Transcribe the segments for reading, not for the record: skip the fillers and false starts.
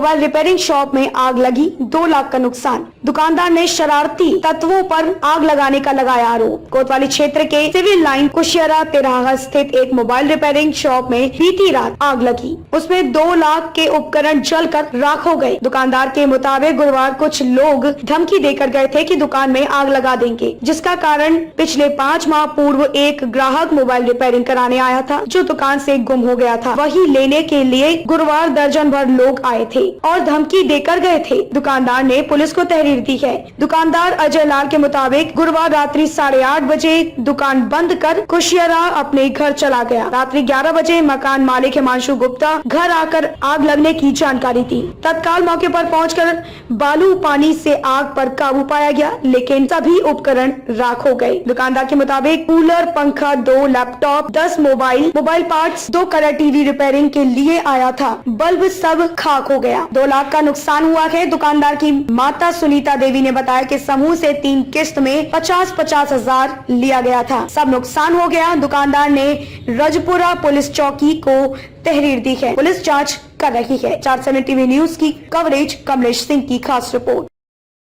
Mobile repairing shop में आग लगी, 2 लाख का नुकसान। दुकानदार ने शरारती तत्वों पर आग लगाने का लगाया आरोप। कोतवाली क्षेत्र के सिविल लाइन कुशियारा तिराहा स्थित एक मोबाइल रिपेयरिंग शॉप में बीती रात आग लगी। उसमें 2 लाख के उपकरण जलकर राख हो गए। दुकानदार के मुताबिक गुरुवार कुछ लोग धमकी देकर गए थे कि दुकान में आग लगा देंगे, जिसका कारण पिछले 5 माह पूर्व एक ग्राहक मोबाइल रिपेयरिंग कराने आया था, जो दुकान से गुम हो गया था। वही लेने के लिए गुरुवार दर्जन भर लोग आए थे और धमकी देकर गए थे। दुकानदार ने पुलिस को तहरीर दी है। दुकानदार अजय लाल के मुताबिक गुरुवार रात्रि 8:30 बजे दुकान बंद कर कुशियारा अपने घर चला गया। रात्रि 11 बजे मकान मालिक हिमांशु गुप्ता घर आकर आग लगने की जानकारी दी। तत्काल मौके पर पहुंचकर बालू पानी से आग पर काबू पाया गया, लेकिन सभी उपकरण राख हो गए। दुकानदार के मुताबिक कूलर, पंखा, 2 laptop, 10 mobile parts, 2 colour TV repairing के लिए आया था। बल्ब सब खाक हो गया। 2 लाख का नुकसान हुआ है। दुकानदार की माता सुनीता देवी ने बताया कि समूह से 3 किस्त में 50-50 हजार लिया गया था। सब नुकसान हो गया। दुकानदार ने रजपुरा पुलिस चौकी को तहरीर दी है। पुलिस जांच कर रही है। 4 टीवी न्यूज की कवरेज कमलेश सिंह की खास रिपोर्ट।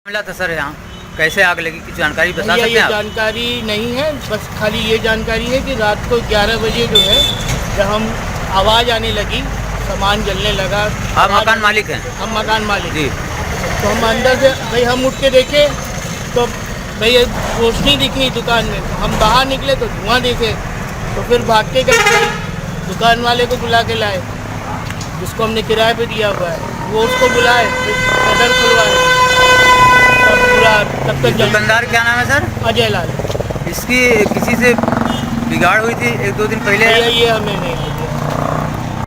मिला था सर, यहाँ कैसे आग लगी की जानकारी बता सकते हैं? ये जानकारी नहीं है, बस खाली ये जानकारी है कि रात को 11 बजे जो है जब हम आवाज़ आने लगी, सामान जलने लगा। आप मकान मालिक हैं? हम मकान मालिक जी। तो हम अंदर से भाई हम उठ के देखे तो भाई रोशनी दिखी दुकान में। तो हम बाहर निकले तो धुआं देखे, तो फिर भाग के गए दुकान वाले को बुला के लाए, जिसको हमने किराए पे दिया हुआ है। वो उसको बुलाए, फिर शटर खुलवाए। तब तक दुकानदार क्या नाम है सर? अजय लाल। इसकी किसी से बिगाड़ हुई थी 1-2 दिन पहले? ये हमें नहीं।